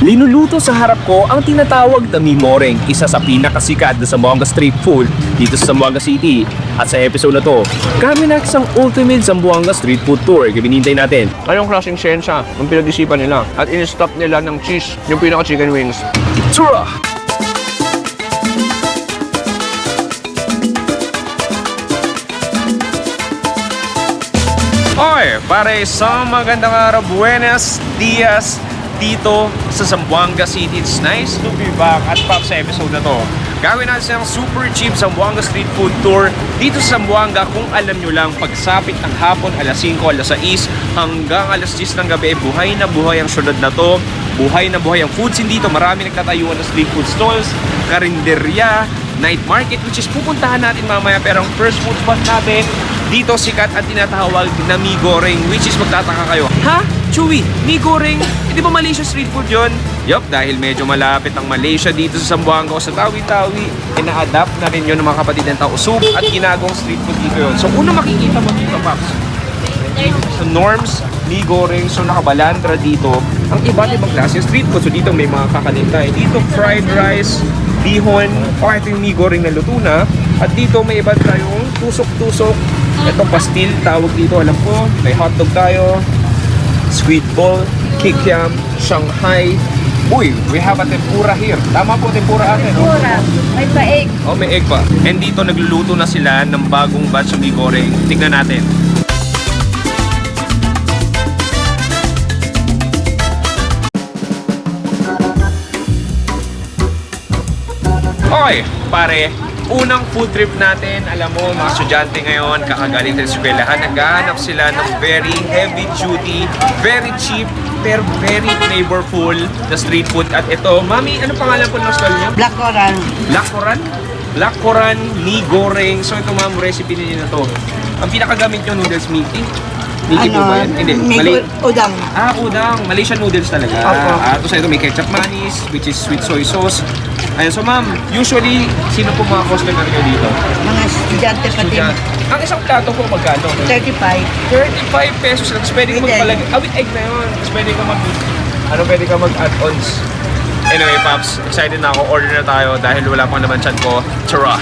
Linuluto sa harap ko ang tinatawag na mimoreng, isa sa pinakasikat na Zamboanga street food dito sa Zamboanga City. At sa episode na to, kami na isang ultimate Zamboanga street food tour. Gabinintay natin. Anong klaseng siyensya ang pinag-isipan nila? At in-stop nila ng cheese, yung pinaka-chicken wings. Tura! Oy, pare, sa magandang araw, buenas dias dito sa Zamboanga City. It's nice to be back at pop sa episode na to. Gawin natin ang super cheap Zamboanga street food tour dito sa Zamboanga. Kung alam nyo lang, pagsapit ng hapon, alas 5, alas 6 hanggang alas 10 ng gabi, buhay na buhay ang syudad na to. Buhay na buhay ang food scene dito. Marami nagtatayuan ng street food stalls, karinderya, night market, which is pupuntahan natin mamaya. Pero ang first food spot natin dito sikat at tinatawag na mi goreng, which is magtataka kayo, ha? Chewy, mi goreng? Hindi ba Malaysia street food yun? Yup, dahil medyo malapit ang Malaysia dito sa Zamboanga o sa Tawi-Tawi, ina-adapt na rin yun ng mga kapatid ng Tausug at ginagawang street food dito yun. So una makikita mo dito, Paps, sa Norms mi goreng, so nakabalandra dito ang iba't ibang klase street food. So dito may mga kakalintay, dito fried rice, bihon, o ito yung mi goreng na luto na. At dito may iba tayong tusok-tusok. Ito pastil, tawag dito, alam ko. May hotdog tayo, squid ball, kikiam, Shanghai. Uy, we have a tempura here. Tama po, tempura ate, no? Tempura. May pa-egg. Oh, may egg pa. And dito nagluluto na sila ng bagong batch ng mi goreng. Tignan natin. Okay, pare, unang food trip natin, alam mo, mga estudyante ngayon, kakagaling sa eskwelahan, naghahanap sila ng very heavy duty, very cheap, pero very flavorful na street food. At ito, Mami, ano pangalan po ng stall niyo? Black coral. Black Coran? Black Coran, mi goreng. So ito, ma'am, recipe niyo na to. Ang pinakagamit nyo, noodles meaty. Meaty po ba yan? Hindi, Udang. udang. Malaysian noodles talaga. Opo. Tapos ito may ketchup manis, which is sweet soy sauce. Ayun, so ma'am, usually, sino po mga customer nyo dito? Mga estudyante pa din. Ang isang plato po magkano? 35. 35 pesos lang. Tapos pwede ka With egg. magpalagay. With egg na yun. Tapos pwede ka pwede ka mag-add-ons. Anyway, Paps, excited na ako. Order na tayo dahil wala pang naman chan ko. Tara!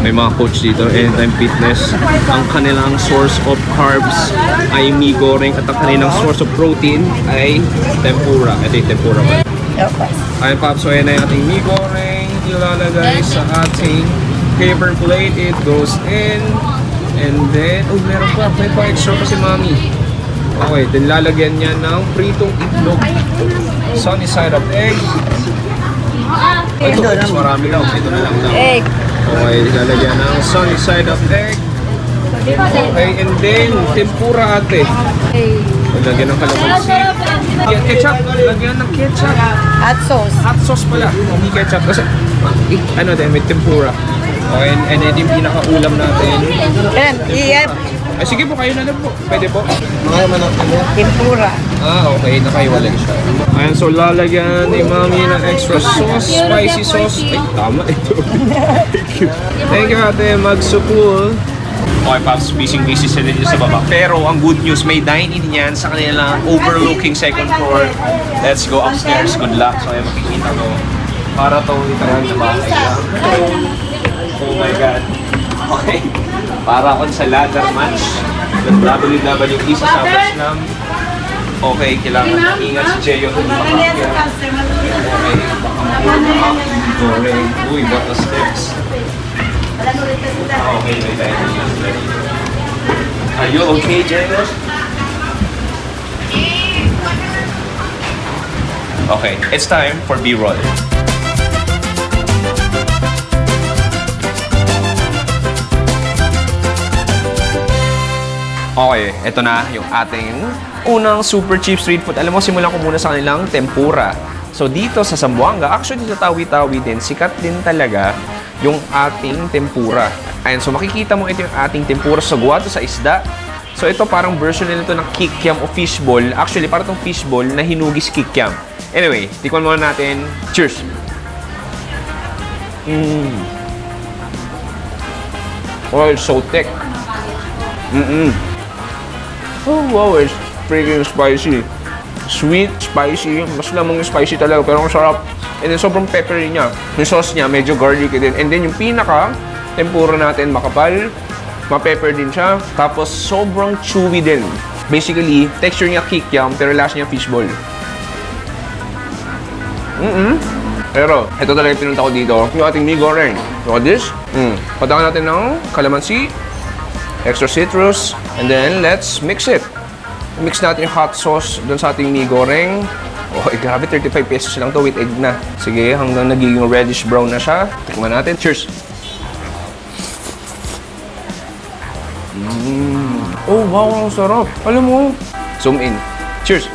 May mga coach dito, Anytime Fitness. Ang kanilang source of carbs ay mi goreng at ang kanilang source of protein ay tempura. Ito yung tempura ba? Ayun, Paps, so ayan na yung ating mi goreng. Ilalagay sa ating paper plate. It goes in. And then, meron pa. May pa extra pa si Mami. Okay, then lalagyan niya ng pritong itlog. Sunny side up egg. Ito, mas marami daw. Ito na lang daw. Egg. Okay, lalagyan ng sunny side up egg. Okay, and then tempura ate. Lagyan ng kalamansi. Yan, ketchup. Lagyan ng ketchup. Hot sauce. Hot sauce pala. Hindi ketchup. Kasi, ano din, may tempura. Okay, and then yung pinakaulam natin. Yan. Iyan. Ay, sige po, kayo na lang po. Pwede po. Tempura. Okay. Nakaiwalay siya. Ayan, so lalagyan ni Mami ng extra sauce, spicy sauce. Ay, tama ito. Thank you. Thank you, ate. Magsukul. Okay, Paps, busy sila dito sa baba. Pero ang good news, may dine-in yan sa kanilang overlooking second floor. Let's go upstairs. Good luck. So, ayan, makikita mo. Para to itayan sa bahay lang. Oh my God. Okay. Para ako sa ladder match. The WWE sa Vietnam. Okay, kailangan ingat si Jeyo kung makakya. Okay, baka uy, what the steps. Okay, may tayo. Are you okay, Jeyo? Okay, it's time for B-roll. Okay, ito na yung ating unang super cheap street food. Alam mo, simulan ko muna sa kanilang tempura. So dito sa Zamboanga, actually sa Tawi-Tawi din, sikat din talaga yung ating tempura. Ayan, so makikita mo ito yung ating tempura sa guwato sa isda. So ito parang version nila ito ng kikiam o fishball. Actually, parang itong fishball na hinugis kikiam. Anyway, tikman muna natin. Cheers! Oh, it's so thick. Oh, wow, it's freaking spicy. Sweet, spicy. Mas lamang yung spicy talaga, pero ang sarap. And then, sobrang peppery niya. Yung sauce niya, medyo garlicky din. And then, yung pinaka, tempura natin, makapal. Ma-pepper din siya. Tapos, sobrang chewy din. Basically, texture niya kikiam, pero lasa niya fishball. Pero, ito talaga yung pinunta ko dito. Yung ating mee goreng. Look at this. Patakan natin ng calamansi, extra citrus, and then let's mix it. Mix natin yung hot sauce dun sa ating mee goreng. Oh, grabe, 35 pesos lang to with egg na. Sige, hanggang nagiging reddish brown na siya. Tikman natin. Cheers! Oh, wow, ang sarap. Alam mo, zoom in. Cheers!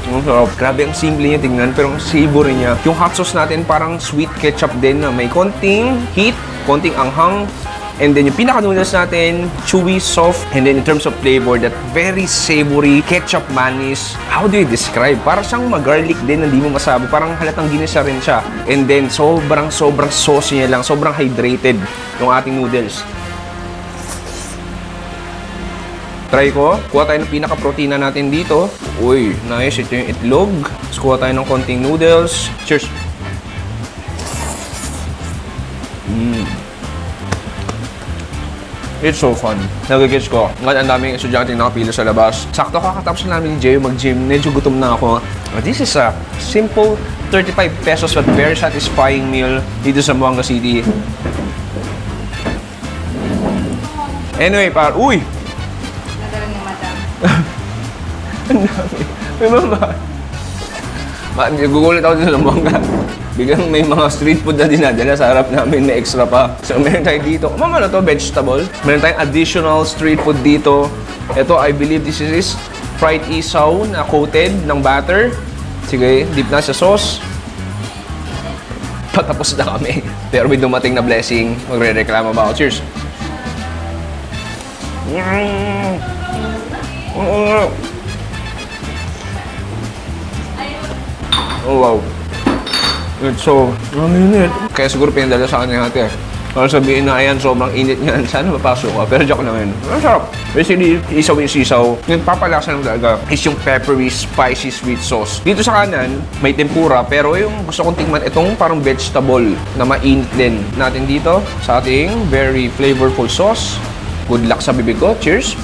Ang sarap. Grabe, ang simple niya tingnan, pero ang savory niya. Yung hot sauce natin parang sweet ketchup din na may konting heat, konting anghang. And then yung pinaka-noodles natin, chewy, soft. And then in terms of flavor, that very savory ketchup manis. How do you describe? Parang siyang mag-garlic din, hindi mo masabi. Parang halatang ginisa rin siya. And then sobrang saucy niya lang. Sobrang hydrated yung ating noodles. Try ko. Kuha tayo ng pinaka-protina natin dito. Uy, nice. Ito yung itlog. Tapos kuha tayo ng konting noodles. Cheers! It's so fun. Nagigits ko. Ngayon, ang daming estudyante nakapila sa labas. Sakto kakatapos na namin ni Jay mag-gym. Medyo gutom na ako. This is a simple 35 pesos but very satisfying meal dito sa Buanga City. Anyway, uy! Nadala ni madam. Ang dami. May mama. Gugulat ako dito sa Buanga. Biglang may mga street food na dinadala sa harap namin, may extra pa. So, meron tayo dito. Mama na to, vegetable. Meron tayong additional street food dito. Ito, I believe this is fried isaw na coated ng batter. Sige, dip na sa sauce. Patapos na kami. Pero may dumating na blessing. Magre-reklamo ba ako? Cheers! Oh, wow. It's so, ang init. Kaya siguro pinadala sa akin yung ate. Para sabihin na, ayan, sobrang init niyan. Sana mapasok ka. Pero joke naman. Ang sarap. Basically, isaw yung sisaw. Yung papalasa ng talaga is yung peppery, spicy, sweet sauce. Dito sa kanan, may tempura. Pero yung gusto kong tingnan, itong parang vegetable na mainit din natin dito sa ating very flavorful sauce. Good luck sa bibig ko. Cheers!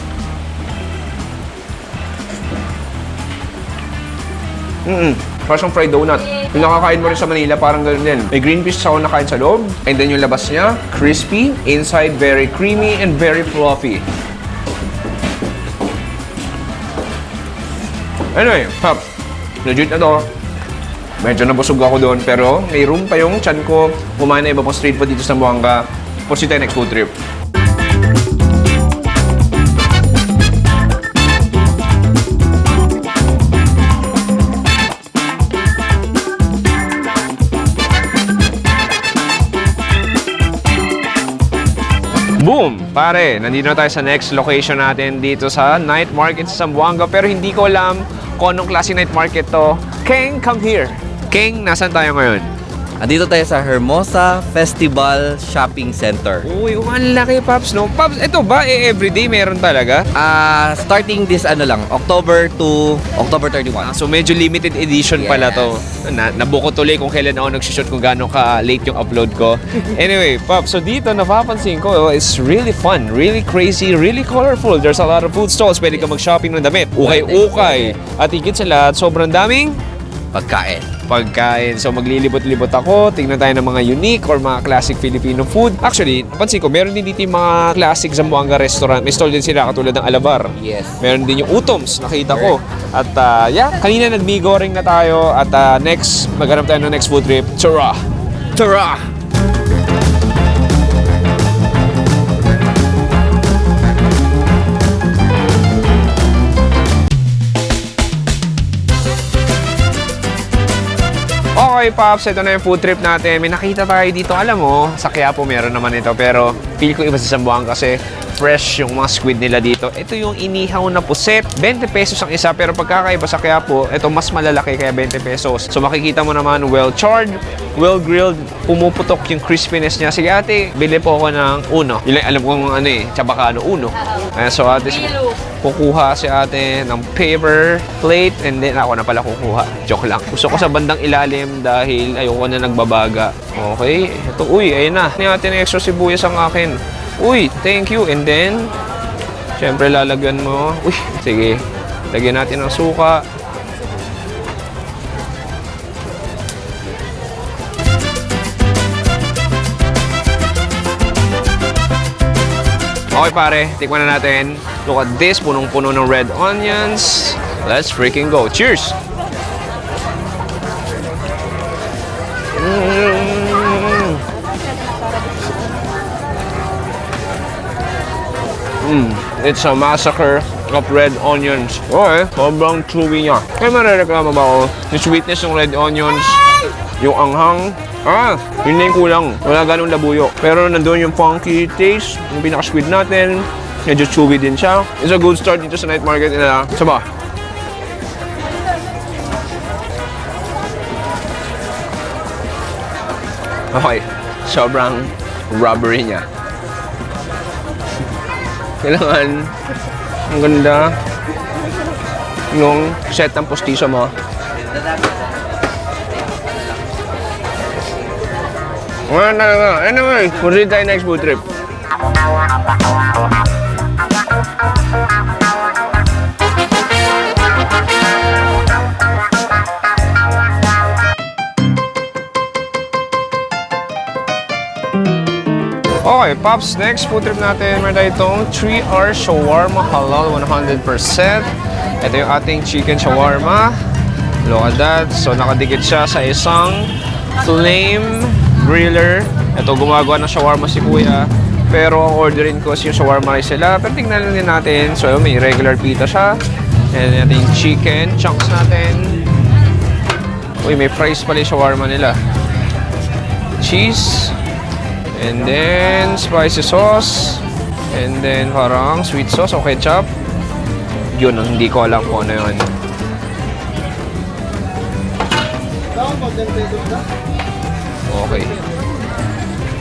Parang fried donut. Yung nakakain mo rin sa Manila, parang gano'n din. May green fish ako nakain sa loob. And then yung labas niya, crispy. Inside, very creamy and very fluffy. Anyway, pop. Legit na to. Medyo nabusog ako doon, pero may room pa yung chan ko. Kumain na iba pang street food dito sa Buanga. Pursue tayo next food trip. Boom! Pare, nandito na tayo sa next location natin dito sa night market sa Zamboanga. Pero hindi ko alam kung anong klase night market to. Keng, come here. Keng, nasan tayo ngayon? Andito tayo sa Hermosa Festival Shopping Center. Uy, ang laki, Paps, no? Paps, ito ba? Everyday meron talaga? Starting this October to October 31. So medyo limited edition pala to. Nabuko tuloy kung kailan ako nag-shoot kung gaano ka-late yung upload ko. Anyway, Paps, so dito napapansin ko, it's really fun, really crazy, really colorful. There's a lot of food stalls. Pwede ka mag-shopping ng damit. Ukay-ukay. At higit sa lahat, sobrang daming pagkain. So maglilibot-libot ako, tingnan tayo ng mga unique or mga classic Filipino food. Actually, napansin ko, meron din dito yung mga classic Zamboanga restaurant. May stall din sila katulad ng Alabar. Yes. Meron din yung Utoms, nakita ko. At kanina nag-mee goreng na tayo. At next, maghanap tayo ng next food trip. Tara! Tara! Okay, Pops, ito na yung food trip natin. May nakita tayo dito. Alam mo, sa Quiapo meron naman ito. Pero feel ko iba sa Zamboanga kasi fresh yung mga squid nila dito. Ito yung inihaw na puset. 20 pesos ang isa. Pero pagkakaiba sa Quiapo, ito mas malalaki kaya 20 pesos. So makikita mo naman well-charred, well grilled, pumuputok yung crispiness niya. Sige ate, bili po ako ng uno. Yun lang alam kong ano eh, chabacano, uno. Ayan, so ate, kukuha si ate ng paper plate and then ako na pala kukuha. Joke lang. Gusto ko sa bandang ilalim dahil ayoko na nagbabaga. Okay, ito, uy, ayun na. Ni ate na extra sibuyas ang akin. Uy, thank you. And then, syempre lalagyan mo. Uy, sige. Lagyan natin ng suka. Okay pare, tikman na natin. Look at this, punong-puno ng red onions. Let's freaking go. Cheers! It's a massacre of red onions. Okay, sobrang chewy niya. Kaya marereklamo ba ako? Yung sweetness ng red onions, yung anghang, yun na yung kulang. Wala ganun labuyo. Pero nandun yung funky taste, yung pinaka-squid natin. Medyo chewy din siya. It's a good start dito sa night market nila. Saba. Okay, sobrang rubbery niya. Kailangan ang ganda nung set ng postiso mo. Anyway, punta tayo next food trip. Okay, Pops, next food trip natin, meron tayo itong 3R Shawarma Halal 100%. Ito yung ating chicken shawarma. Look at that. So, nakadikit siya sa isang flame griller. Ito, gumagawa ng shawarma si Kuya. Pero, orderin ko yung shawarma rice sila. Pero tingnan lang din natin. So, may regular pita siya. And natin yung chicken chunks natin. Uy, may fries pala yung shawarma nila. Cheese. And then, spicy sauce. And then, parang sweet sauce o ketchup. Yun, hindi ko alam kung ano yun. Okay.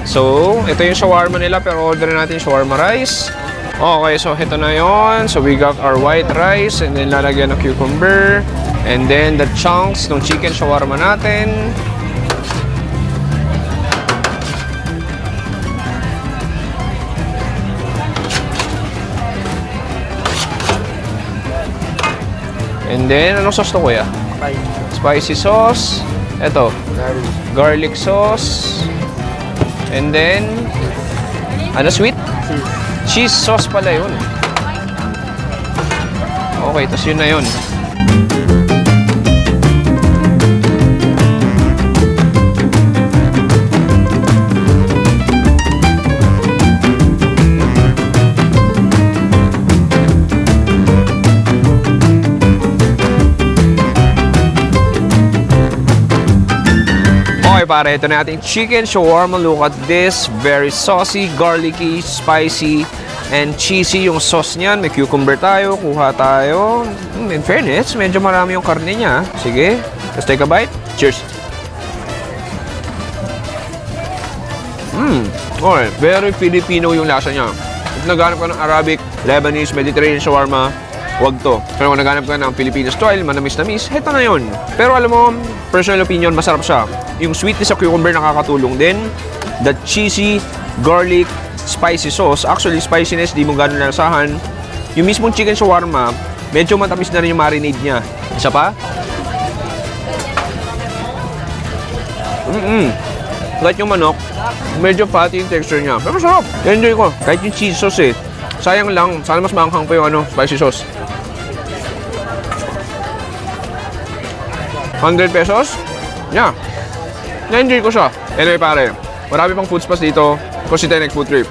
So, ito yung shawarma nila, pero order natin shawarma rice. Okay, so ito na yon. So, we got our white rice, and then lalagyan ng cucumber. And then, the chunks ng chicken shawarma natin. And then, anong sauce to, Kuya? Spicy sauce. Ito. Garlic sauce. And then, ano sweet? Cheese sauce pala yun. Okay, tapos yun na yun. Okay pare, ito na ating chicken shawarma. Look at this. Very saucy, garlicky, spicy, and cheesy yung sauce niyan. May cucumber tayo, kuha tayo. In fairness, medyo marami yung karne niya. Sige, let's take a bite. Cheers! Okay, very Filipino yung lasa niya. If naghanap ka ng Arabic, Lebanese, Mediterranean shawarma, wag to. Pero kung naghanap ka ng Filipino style, manamis-namis, heto na yun. Pero alam mo, personal opinion, masarap siya. Yung sweetness sa cucumber nakakatulong din. The cheesy, garlic, spicy sauce. Actually, spiciness, di mo gano'n nalasahan. Yung mismong chicken shawarma, medyo matamis na rin yung marinade niya. Isa pa? Like yung manok, medyo fatty yung texture niya. Pero masarap. Enjoy ko. Kahit yung cheese sauce eh. Sayang lang, sana mas maanghang pa yung spicy sauce. 100 pesos? Yeah. Na-enjoy ko siya. Anyway pare, marami pang food spots dito. Kasi tayo next food trip.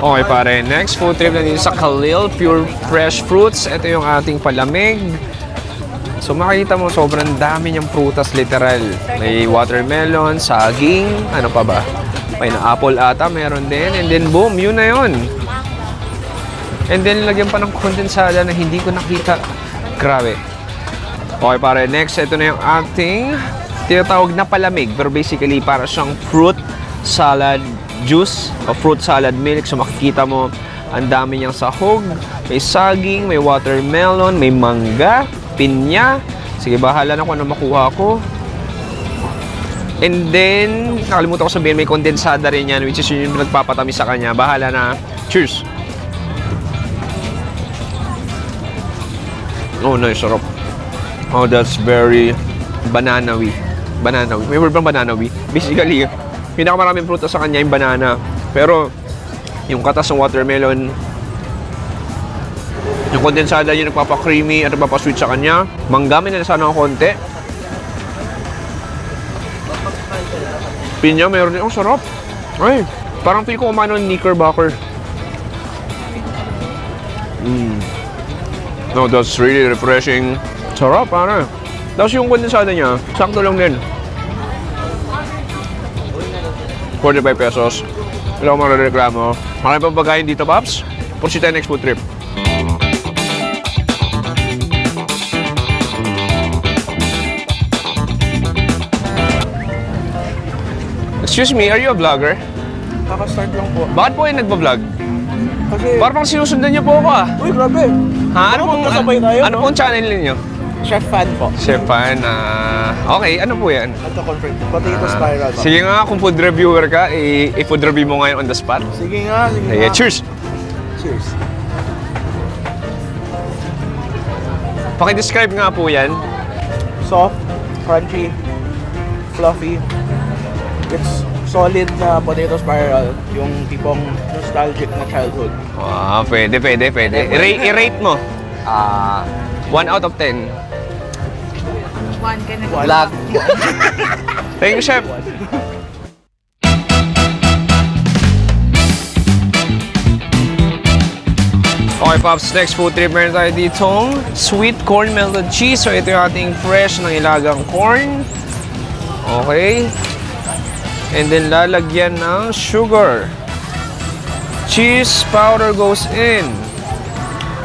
Okay pare, next food trip na dito sa Khalil Pure Fresh Fruits. Ito yung ating palamig. So makikita mo sobrang dami niyang prutas literal. May watermelon, saging, ano pa ba? May na apple ata, meron din. And then boom, yun na yun. And then lagyan pa ng kondensada na hindi ko nakita. Grabe. Okay pare, next ito na yung ating tinatawag na palamig. Pero basically para siyang fruit salad juice o fruit salad milk. So makikita mo ang dami niyang sahog. May saging, may watermelon, may mangga, pinya. Sige, bahala na kung ano makuha ko. And then, nakalimutan ko sabihin, may kondensada rin yan, which is yun yung nagpapatamis sa kanya. Bahala na. Cheers! Oh, nice. Sarap. Oh, that's very banana-y. Banana-y. May word bang banana-y? Basically, pinakamaraming prutas sa kanya yung banana. Pero, yung katas ng watermelon, yung kondensada yung nagpapa-creamy at nagpapa-sweet sa kanya. Mangga, may nalasana ng konti. Pinya, mayroon din. Oh, sarap. Ay, parang feel ko kumano ng Knickerbocker. No, that's really refreshing. Sarap, pare. Tapos yung kondensada niya, sakto lang din. 45 pesos. Wala akong marireklamo. Marami pang pagkain dito, Paps. Punsi tayo next food trip. Excuse me, are you a vlogger? Kaka-start lang po. Bakit po yung nagbablog? Kasi, Parang sinusundan niyo po ako ah. uy, grabe. Ha? Ano pong, magkasabay tayo, ano no? pong channel niyo? Chef fan po. Chef Fan, okay, ano po yan? Ito confirm. Potato spiral po. Sige nga, kung food reviewer ka, i-food review mo ngayon on the spot. Sige nga, sige Sige, nga. cheers! Cheers. Paki-describe nga po yan. Soft, crunchy, fluffy. It's solid na potato spiral. Yung tipong nostalgic na childhood. Pwede. I-rate mo. 1 out of 10. One ka na. Vlog. Thank you, Chef. Okay, Pops. Next food trip, meron tayo ditong sweet corn melted cheese. So, ito yung ating fresh ng ilagang corn. Okay. And then, lalagyan ng sugar. Cheese powder goes in.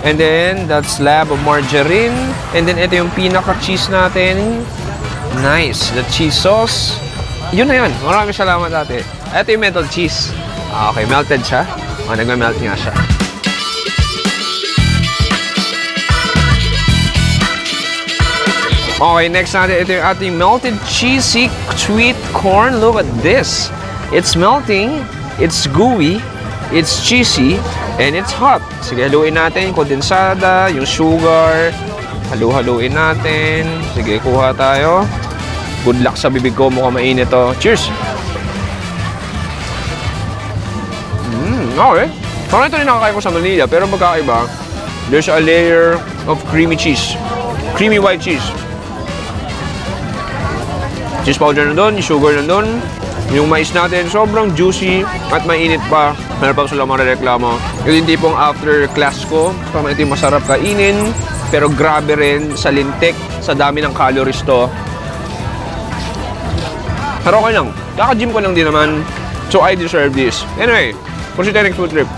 And then, that's slab of margarine. And then, ito yung pinaka-cheese natin. Nice. The cheese sauce. Yun na yun. Maraming salamat ate. Ito yung melted cheese. Okay, melted siya. Nagme-melt nga siya. Okay, next natin, ito yung ating melted cheesy sweet corn. Look at this. It's melting, it's gooey, it's cheesy, and it's hot. Sige, haluin natin yung kondensada, yung sugar. Halu-haluin natin. Sige, kuha tayo. Good luck sa bibig ko, mukhang mainit to. Cheers! Okay. Parang ito rin nakakain ko sa Manila, pero magkakaiba. There's a layer of creamy cheese. Creamy white cheese. Cheese powder na doon, yung sugar na doon. Yung mais natin, sobrang juicy at mainit pa. Meron pa sila marereklamo. Yung tipong after class ko, parang ito yung masarap kainin. Pero grabe rin sa lintik, sa dami ng calories to. Pero okay lang. Kaka-gym ko lang din naman. So I deserve this. Anyway, proceed tayo next food trip.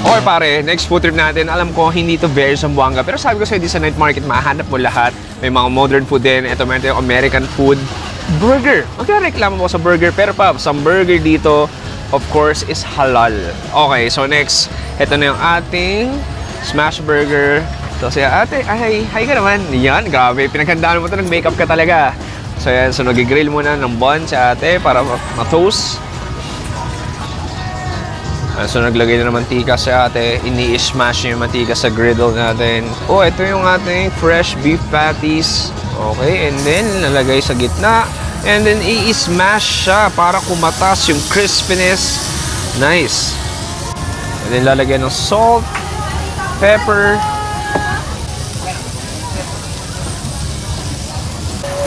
Okay pare, next food trip natin. Alam ko, hindi to very Zamboanga. Pero sabi ko sa'yo, di sa night market, mahanap mo lahat. May mga modern food din. Ito meron tayong American food. Burger. Magkakareklamo mo sa burger. Pero pa, sa burger dito, of course, is halal. Okay, so next, ito na yung ating smash burger. So siya, ate, hi ka naman. Yan, grabe. Pinaghandaan mo ito, nag-makeup ka talaga. So yan, so nag-grill muna ng bun si ate para ma-toast. So naglagay na ng mantika si ate, ini-smash yung mantika sa griddle natin. Oh, ito yung ating fresh beef patties. Okay, and then lalagay sa gitna. And then i-smash siya para kumatas yung crispiness. Nice. And then lalagyan ng salt, pepper.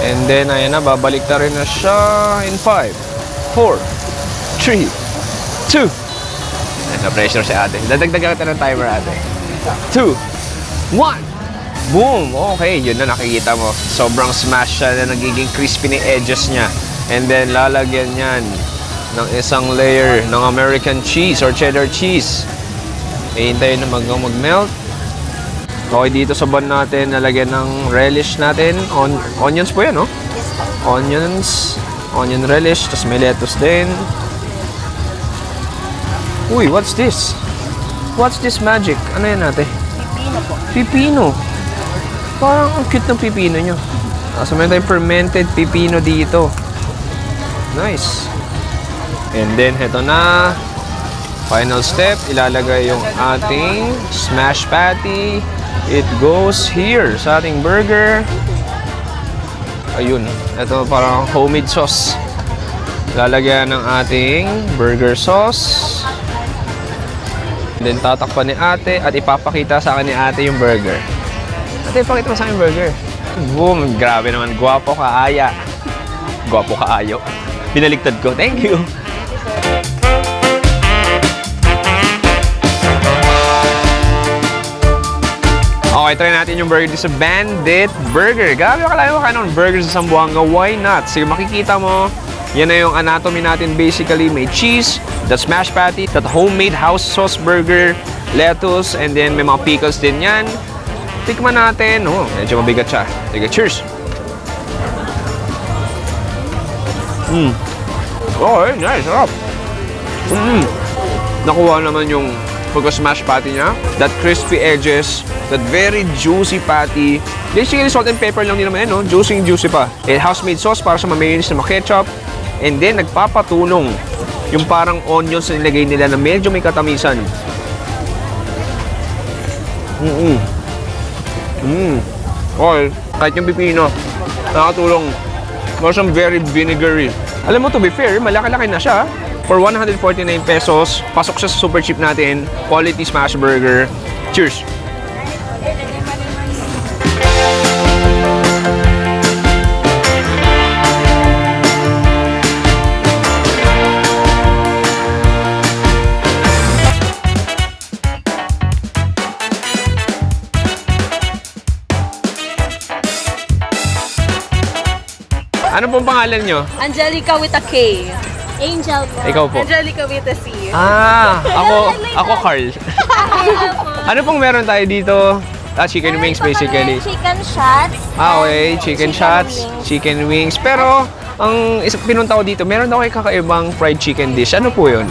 And then, ayan na, babalik na rin na siya in 5, 4, 3, 2. Na-pressure si ate. Dadagdagan kita ng timer, ate. 2, 1. Boom! Okay, yun na nakikita mo. Sobrang smash siya na nagiging crispy ni edges niya. And then, lalagyan yan ng isang layer ng American cheese or cheddar cheese. Hihintayin na mag-melt. Okay, dito sa bun natin, nalagyan ng relish natin. Onions po yan, no? Onions. Onion relish. Tapos may lettuce din. Uy, what's this? What's this magic? Ano yan natin? Pipino po. Pipino. Parang ang cute ng pipino nyo. So, meron tayong fermented pipino dito. Nice. And then, heto na. Final step, ilalagay yung ating smash patty. It goes here sa ating burger. Ayun. Ito parang homemade sauce. Lalagyan ng ating burger sauce. And then, tatakpan ni ate at ipapakita sa akin ni ate yung burger. Ate, pakita mo sa akin yung burger. Boom! Grabe naman. Gwapo ka, aya. Gwapo ka, ayo. Pinaligtad ko. Thank you. Okay, try natin yung burger dito sa Bandit Burger. Grabe ka lang makain ng burger sa Zamboanga. Why not? Sige, makikita mo. Yan na yung anatomy natin basically. May cheese, the smash patty, that homemade house sauce burger, lettuce, and then may mga pickles din yan. Tikman natin. Oh, medyo mabigat siya. Sige, cheers! Okay, nice. Sarap. Nakuha naman yung pagka-smash patty niya. That crispy edges, that very juicy patty. Basically, salt and pepper lang din naman yan, no? Juicy pa. And house-made sauce para sa mayonnaise na ketchup. And then, nagpapatulong yung parang onions na nilagay nila na medyo may katamisan. Okay, kahit yung pipino, nakatulong. Masang very vinegary. Alam mo, to be fair, malaki-laki na siya. For 149 pesos, pasok siya sa super cheap natin. Quality smash burger. Cheers! Ano pong pangalan nyo? Angelica with a K. Angel po. Ikaw po. Angelica with a C. Ako Carl. Ano pong meron tayo dito? Chicken wings basically. Chicken shots. Okay, chicken shots, chicken wings. Pero, ang pinunta ko dito, meron daw kayo kakaibang fried chicken dish. Ano po yun?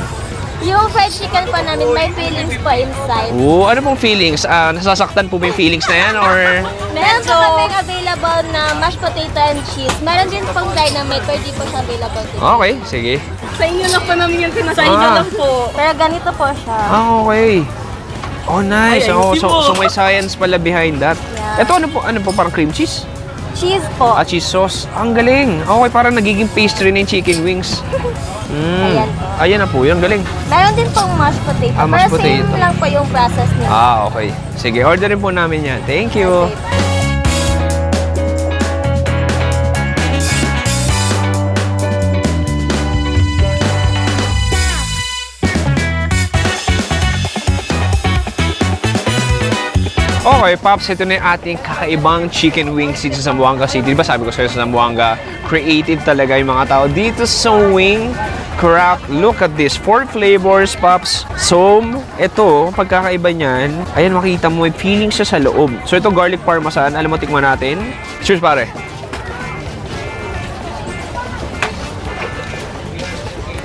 Yung fried chicken po namin, may fillings po inside. Oo, ano pong feelings? Nasasaktan po ba yung feelings na yan? Or Meron po kaming available na mashed potato and cheese. Meron din pong dynamite, pero di po siya available dito. okay, sige. Sa inyo lang po namin yung pinasa inyo lang po. Pero ganito po siya. Okay. Oh, nice. Ay, ayusin mo. So may science pala behind that. Yeah. Ito, ano po, parang cream cheese? Cheese po. Cheese sauce. Ang galing. Okay, parang nagiging pastry na yung chicken wings. Ayan po. Ayan na po, yun. Galing. Meron din pong mashed potato. Mashed pero same potato. lang po yung process niya. Okay. Sige, orderin po namin yan. Thank you. Okay, Pops, ito na yung ating kakaibang chicken wings dito sa Zamboanga City. Diba sabi ko sa'yo sa Zamboanga, creative talaga yung mga tao dito sa wing craft. Look at this, 4 flavors, Pops. So, ito, pagkakaiba niyan, ayan, makita mo, may feeling siya sa loob. So, ito garlic parmesan. Alam mo, tikman natin. Cheers, pare.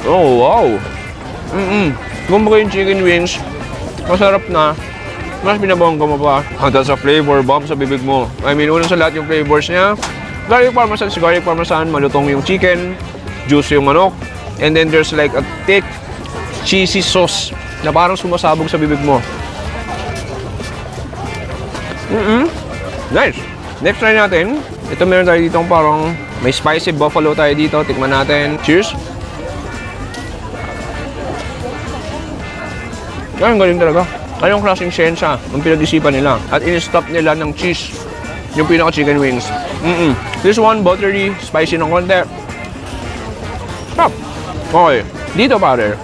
Oh, wow. Kumbaga yung chicken wings, masarap na. Mas binabongga mo pa. Hanggang sa flavor bomb sa bibig mo. I mean, unang sa lahat yung flavors niya. Garlic parmesan, malutong yung chicken, juicy yung manok, and then there's like a thick, cheesy sauce na parang sumasabog sa bibig mo. Nice! Next try natin. Ito meron tayo dito parang may spicy buffalo tayo dito. Tikman natin. Cheers! Ang galing talaga. Anong klaseng siyensya ang pinag-isipan nila? At in-stop nila ng cheese yung pinaka-chicken wings. This one, buttery, spicy ng konti. Top. Okay. Dito pare,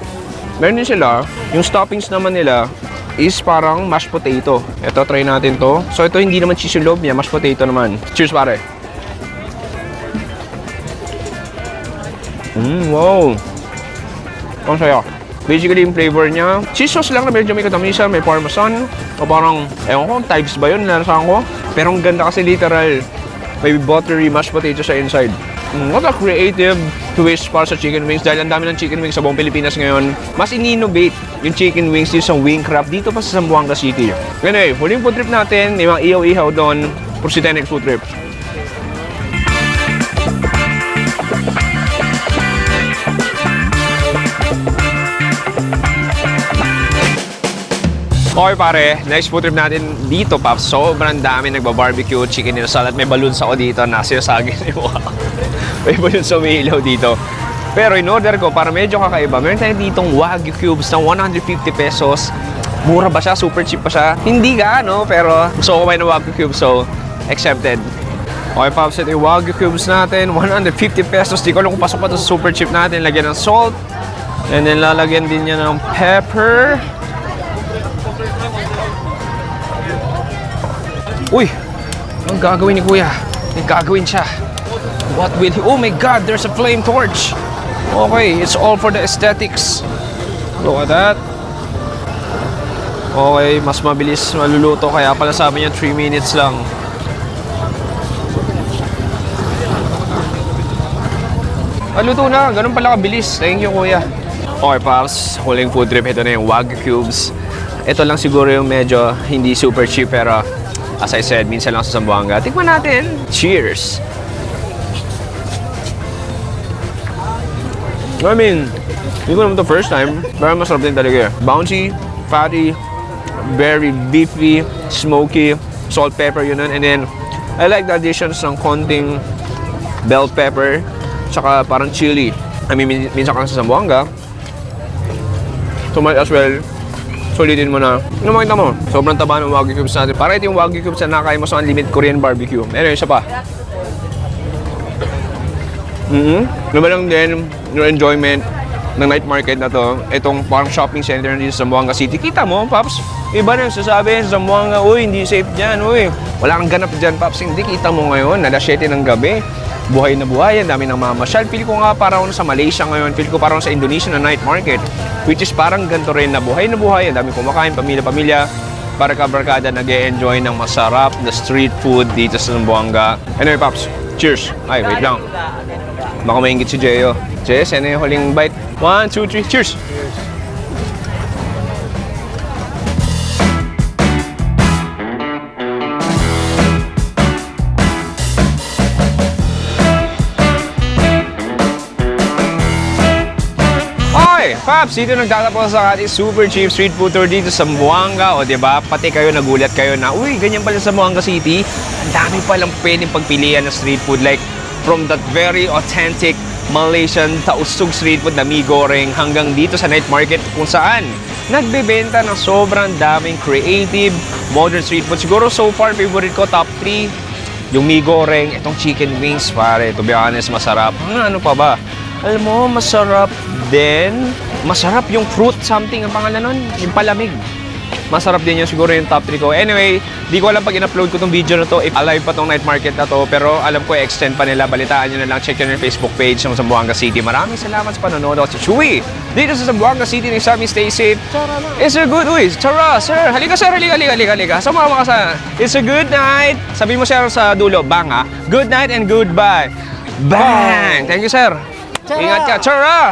meron din sila, yung toppings naman nila is parang mashed potato. Ito, try natin to. So ito hindi naman cheese yung loob niya, mashed potato naman. Cheers pare. Wow. Ang saya. Basically yung flavor niya, cheese sauce lang na medyo may katamisa, may parmesan. O parang, ewan ko, types ba yun, nalasahan ko. Pero ang ganda kasi literal, may buttery mashed potato sa inside. What a creative twist para sa chicken wings dahil ang dami ng chicken wings sa buong Pilipinas ngayon. Mas in-innovate yung chicken wings dito sa wing craft dito pa sa Zamboanga City. Anyway, huling food trip natin, may mga ihaw-ihaw doon for si next food trip. Okay pare, next food trip natin dito, Paps. Sobrang dami nagba-barbecue, chicken inasal at may balloons ako dito na sinasagin ni Wow. May balloons umiilaw dito. Pero in order ko, para medyo kakaiba, meron tayo ditong Wagyu cubes ng 150 pesos. Mura ba siya? Super cheap pa siya? Hindi gaano, pero gusto ko kumain ng Wagyu cubes, so accepted. Okay, Paps, ito yung Wagyu cubes natin, 150 pesos. Di ko alam kung pasok pa ito sa super cheap natin. Lagyan ng salt, and then lalagyan din niya ng pepper. Uy! Anong gagawin ni Kuya? May gagawin siya. What will he... Oh my God! There's a flame torch! Okay, it's all for the aesthetics. Look at that. Okay, mas mabilis maluluto. Kaya pala sabi niya 3 minutes lang. Luto na. Ganun pala kabilis. Thank you, Kuya. Okay, Pals. Huling food trip. Ito na yung Wagyu cubes. Ito lang siguro yung medyo hindi super cheap pero as I said, minsan lang sa Zamboanga. Tikman natin. Cheers! I mean, hindi ko naman ito first time. Pero masarap din talaga. Bouncy, fatty, very beefy, smoky, salt, pepper, yun. And then, I like the additions ng konting bell pepper, tsaka parang chili. I mean, minsan ka sa Zamboanga. So might as well sulitin mo na. Ano makita mo? Sobrang taba ng Wagyu cubes natin. Para ito yung Wagyu cubes na nakain mo sa unlimited Korean barbecue. Anyway, isa pa. Naman lang din yung enjoyment ng night market na to. Itong parang shopping center dito sa Zamboanga City. Kita mo, Paps? Iba na sasabi sa Zamboanga, uy, hindi safe dyan, uy. Wala kang ganap dyan, Paps. Hindi, kita mo ngayon, alas 7 ng gabi. Buhay na buhay, ang dami ng mamasyal. Feel ko nga parang sa Malaysia ngayon, feel ko parang sa Indonesia na night market. Which is parang ganito rin na buhay, ang dami kumakain, pamilya-pamilya, barka-barkada nag-e-enjoy ng masarap na street food dito sa Zamboanga. Anyway, Paps, cheers! Ay, wait lang. Baka maingit si Jeyo. Jess, ano yung huling bite? 1, 2, 3, cheers! Paps, dito nagtatapos sa ating super cheap street food tour dito sa Zamboanga. O diba, pati kayo nagulat kayo na, uy, ganyan pala sa Zamboanga City. Ang dami palang pwedeng pagpilian ng street food. Like, from that very authentic Malaysian tausug street food na mi goreng hanggang dito sa night market kung saan nagbebenta ng sobrang daming creative, modern street food. Siguro so far, favorite ko, top 3, yung mi goreng, itong chicken wings, pare. To be honest, masarap. Ano pa ba? Alam mo, masarap din. Masarap yung fruit something ang pangalan nun. Yung palamig. Masarap din yun siguro yung top 3 ko. Anyway, di ko alam pag in-upload ko tong video na to if alive pa tong night market na to. Pero alam ko extend pa nila. Balitaan nyo na lang. Check nyo yung Facebook page ng Zamboanga City. Maraming salamat sa panonood. Ako si Chewy. Dito sa Zamboanga City ni Sammy. Stay safe. It's a good uy. Tara, sir. Halika, sir. Halika. Sumama ka sa... It's a good night. Sabi mo, sir, sa dulo. Bang, ha? Good night and goodbye. Bang! Thank you, sir. Ingat ka. Tara!